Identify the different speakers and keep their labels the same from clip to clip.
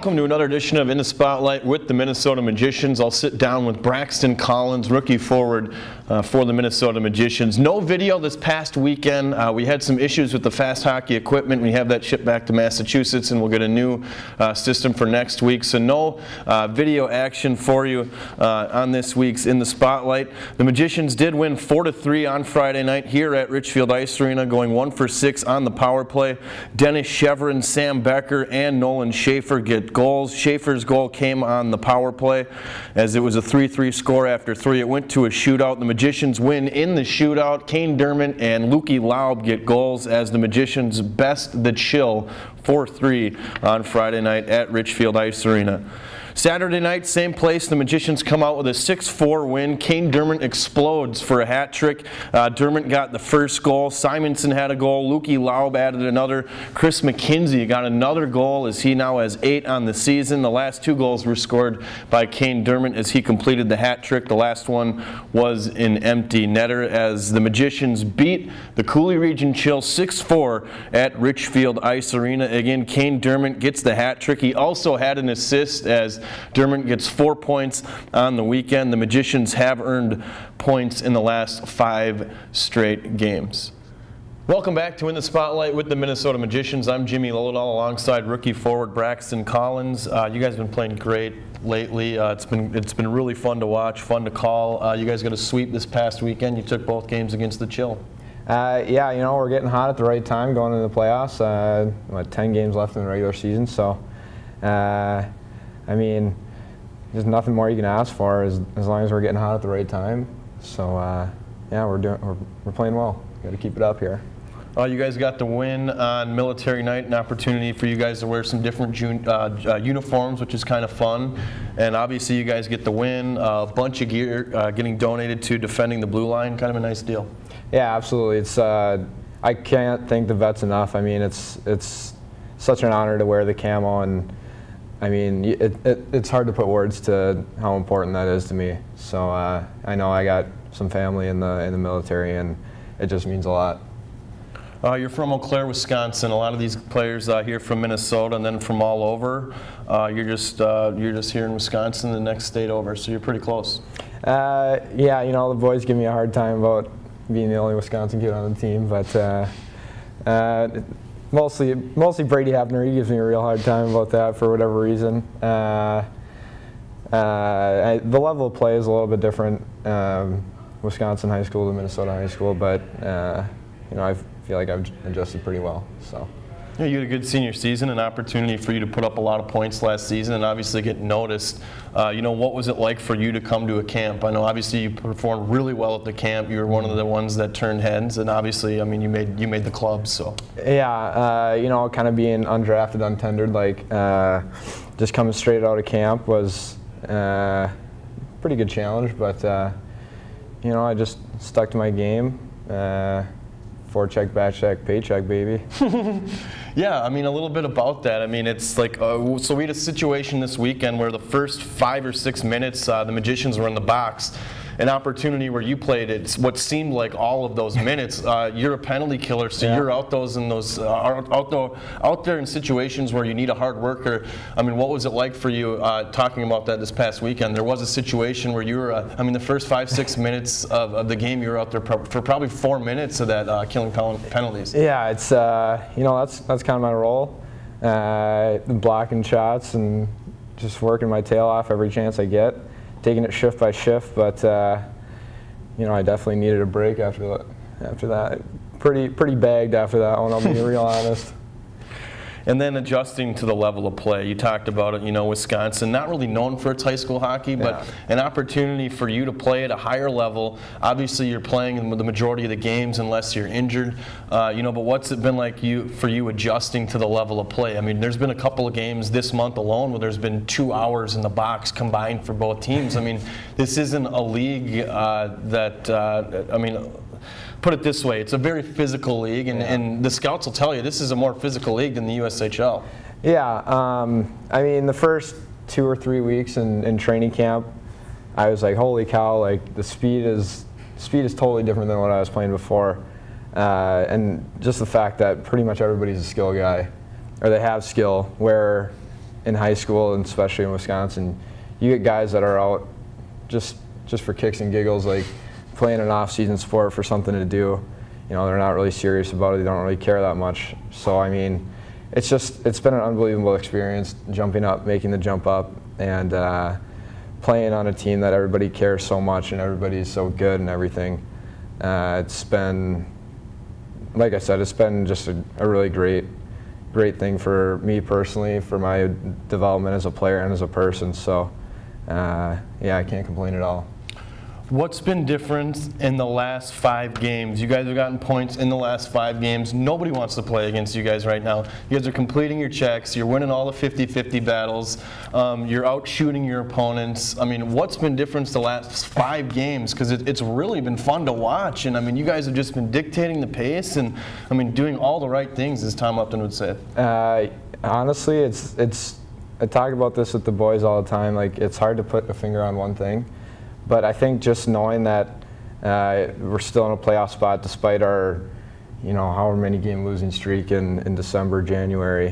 Speaker 1: Welcome to another edition of In the Spotlight with the Minnesota Magicians. I'll sit down with Braxton Collins, rookie forward for the Minnesota Magicians. No video this past weekend. We had some issues with the fast hockey equipment. We have that shipped back to Massachusetts, and we'll get a new system for next week. So no video action for you on this week's In the Spotlight. The Magicians did win 4-3 on Friday night here at Richfield Ice Arena, going 1 for 6 on the power play. Dennis Chevron, Sam Becker, and Nolan Schaefer get goals. Schaefer's goal came on the power play as it was a 3-3 score after 3. It went to a shootout. The Magicians win in the shootout. Kane Dermott and Lukey Laub get goals as the Magicians best the chill 4-3 on Friday night at Richfield Ice Arena. Saturday night, same place, the Magicians come out with a 6-4 win. Kane Dermott explodes for a hat trick. Dermott got the first goal. Simonson had a goal. Lukey Laub added another. Chris McKenzie got another goal as he now has 8 on the season. The last 2 goals were scored by Kane Dermott as he completed the hat trick. The last one was an empty netter as the Magicians beat the Coulee Region Chill 6-4 at Richfield Ice Arena. Again, Kane Dermott gets the hat trick. He also had an assist as Dermott gets 4 points on the weekend. The Magicians have earned points in the last 5 straight games. Welcome back to In the Spotlight with the Minnesota Magicians. I'm Jimmy Lillidahl alongside rookie forward Braxton Collins. You guys have been playing great lately. It's been really fun to watch, fun to call. You guys got a sweep this past weekend. You took both games against the Chill.
Speaker 2: Yeah, you know, we're getting hot at the right time going into the playoffs. 10 games left in the regular season, so I mean, there's nothing more you can ask for as long as we're getting hot at the right time. So yeah, we're playing well. Got to keep it up here.
Speaker 1: You guys got the win on Military Night, an opportunity for you guys to wear some different uniforms, which is kind of fun. And obviously you guys get the win, a bunch of gear getting donated to Defending the Blue Line, kind of a nice deal.
Speaker 2: Yeah, absolutely. It's I can't thank the vets enough. I mean, it's such an honor to wear the camo, and I mean, it's hard to put words to how important that is to me. So I know I got some family in the military, and it just means a lot.
Speaker 1: You're from Eau Claire, Wisconsin. A lot of these players here from Minnesota and then from all over. You're just here in Wisconsin, the next state over, so you're pretty close.
Speaker 2: Yeah, you know, the boys give me a hard time about being the only Wisconsin kid on the team, but mostly Brady Hapner. He gives me a real hard time about that for whatever reason. The level of play is a little bit different, Wisconsin high school to Minnesota high school, but you know, I feel like I've adjusted pretty well. So.
Speaker 1: Yeah, you had a good senior season, an opportunity for you to put up a lot of points last season and obviously get noticed. You know, what was it like for you to come to a camp? I know obviously you performed really well at the camp. You were one of the ones that turned heads, and obviously, I mean, you made the club. So.
Speaker 2: Yeah, you know, kind of being undrafted, untendered, like just coming straight out of camp was a pretty good challenge. But you know, I just stuck to my game. Forecheck, backcheck, paycheck, baby.
Speaker 1: Yeah, I mean, a little bit about that. I mean, it's like, so we had a situation this weekend where the first 5 or 6 minutes, the Magicians were in the box. An opportunity where you played it, what seemed like all of those minutes. You're a penalty killer, so yeah. You're out there in situations where you need a hard worker. I mean, what was it like for you talking about that this past weekend? There was a situation where you were, I mean, the first 5-6 minutes of the game, you were out there for probably 4 minutes of that killing penalties.
Speaker 2: Yeah, it's you know, that's kind of my role, blocking shots and just working my tail off every chance I get. Taking it shift by shift, but you know, I definitely needed a break after that. Pretty bagged after that one, I'll be real honest.
Speaker 1: And then adjusting to the level of play. You talked about it, you know, Wisconsin, not really known for its high school hockey, but an opportunity for you to play at a higher level. Obviously, you're playing in the majority of the games unless you're injured. You know, but what's it been like for you adjusting to the level of play? I mean, there's been a couple of games this month alone where there's been 2 hours in the box combined for both teams. I mean, this isn't a league I mean, put it this way, it's a very physical league, and the scouts will tell you this is a more physical league than the USHL.
Speaker 2: Yeah, I mean, the first 2 or 3 weeks in training camp, I was like, holy cow, like the speed is totally different than what I was playing before. And just the fact that pretty much everybody's a skill guy, or they have skill, where in high school, and especially in Wisconsin, you get guys that are out just for kicks and giggles, like playing an off-season sport for something to do. You know, they're not really serious about it. They don't really care that much. So I mean, it's been an unbelievable experience, jumping up, making the jump up, and playing on a team that everybody cares so much and everybody's so good and everything. It's been, like I said, it's been just a really great thing for me personally, for my development as a player and as a person. So yeah, I can't complain at all.
Speaker 1: What's been different in the last 5 games? You guys have gotten points in the last 5 games. Nobody wants to play against you guys right now. You guys are completing your checks. You're winning all the 50-50 battles. You're out shooting your opponents. I mean, what's been different the last 5 games? Because it's really been fun to watch. And I mean, you guys have just been dictating the pace and, I mean, doing all the right things, as Tom Upton would say.
Speaker 2: Honestly, I talk about this with the boys all the time. Like, it's hard to put a finger on one thing. But I think just knowing that we're still in a playoff spot despite our, you know, however many game losing streak in December, January,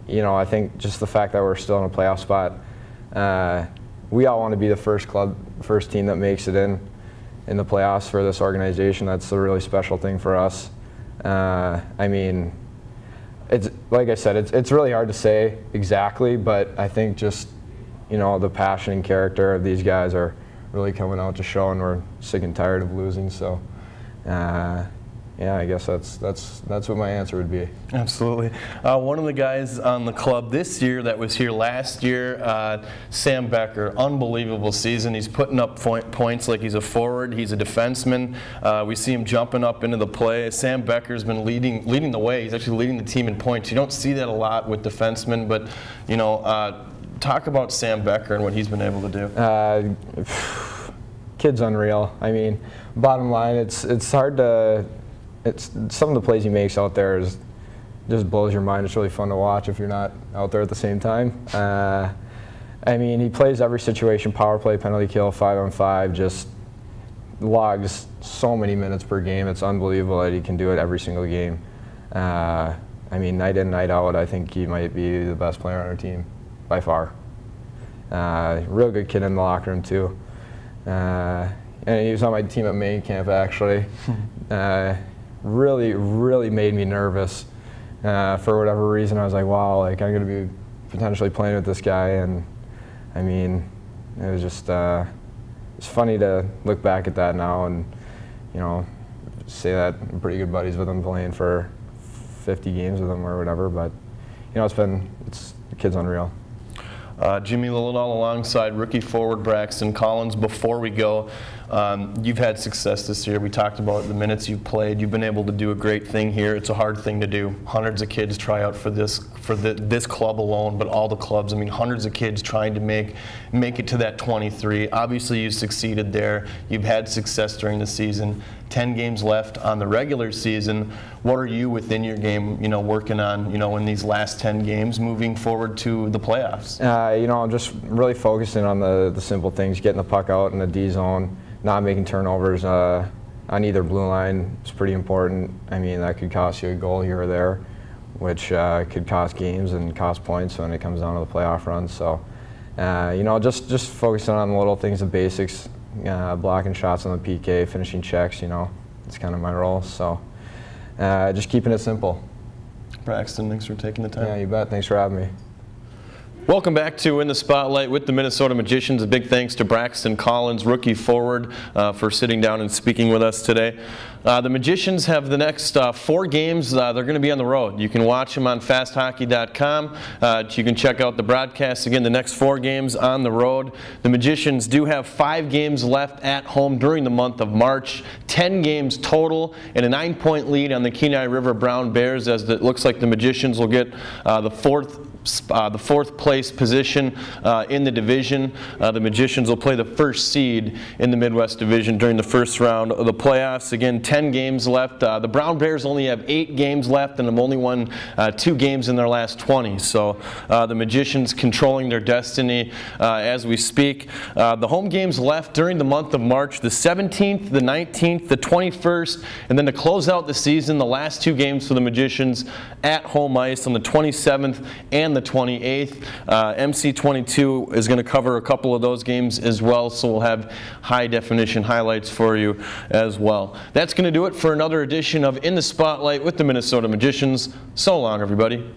Speaker 2: you know, I think just the fact that we're still in a playoff spot, we all want to be the first team that makes it in the playoffs for this organization. That's a really special thing for us. I mean, it's like I said, it's really hard to say exactly, but I think just, you know, the passion and character of these guys are really coming out to show, and we're sick and tired of losing. So, yeah, I guess that's what my answer would be.
Speaker 1: Absolutely. One of the guys on the club this year that was here last year, Sam Becker, unbelievable season. He's putting up points like he's a forward. He's a defenseman. We see him jumping up into the play. Sam Becker's been leading the way. He's actually leading the team in points. You don't see that a lot with defensemen, but you know. Talk about Sam Becker and what he's been able to do. Kid's unreal. I mean, bottom line, it's hard to. Some of the plays he makes out there just blows your mind. It's really fun to watch if you're not out there at the same time. I mean, he plays every situation: power play, penalty kill, 5-on-5. Just logs so many minutes per game. It's unbelievable that he can do it every single game. I mean, night in, night out, I think he might be the best player on our team. By far. Real good kid in the locker room too. And he was on my team at main camp actually. Really made me nervous. For whatever reason, I was like, wow, like I'm gonna be potentially playing with this guy. And I mean, it was just, it's funny to look back at that now and, you know, say that I'm pretty good buddies with him, playing for 50 games with him or whatever. But, you know, the kid's unreal. Jimmy Lillidahl alongside rookie forward Braxton Collins. Before we go, you've had success this year. We talked about the minutes you've played. You've been able to do a great thing here. It's a hard thing to do. Hundreds of kids try out for this club alone, but all the clubs. I mean, hundreds of kids trying to make it to that 23. Obviously, you succeeded there. You've had success during the season. 10 games left on the regular season. What are you within your game, you know, working on, you know, in these last 10 games moving forward to the playoffs?
Speaker 2: You know, I'm just really focusing on the simple things, getting the puck out in the D zone, not making turnovers on either blue line is pretty important. I mean, that could cost you a goal here or there, which could cost games and cost points when it comes down to the playoff run. So, you know, just focusing on the little things, the basics. Blocking shots on the PK, finishing checks, you know, it's kind of my role. So just keeping it simple.
Speaker 1: Braxton, thanks for taking the time.
Speaker 2: Yeah, you bet. Thanks for having me.
Speaker 1: Welcome back to In the Spotlight with the Minnesota Magicians. A big thanks to Braxton Collins, rookie forward, for sitting down and speaking with us today. The Magicians have the next 4 games. They're going to be on the road. You can watch them on fasthockey.com. You can check out the broadcast. Again, the next 4 games on the road. The Magicians do have 5 games left at home during the month of March. 10 games total and a 9-point lead on the Kenai River Brown Bears, as it looks like the Magicians will get the fourth place position in the division. The Magicians will play the first seed in the Midwest Division during the first round of the playoffs. Again, 10 games left. The Brown Bears only have 8 games left and have only won 2 games in their last 20. So the Magicians controlling their destiny as we speak. The home games left during the month of March, the 17th, the 19th, the 21st, and then to close out the season, the last 2 games for the Magicians at home ice on the 27th and and the 28th. MC22 is going to cover a couple of those games as well, so we'll have high-definition highlights for you as well. That's going to do it for another edition of In the Spotlight with the Minnesota Magicians. So long, everybody.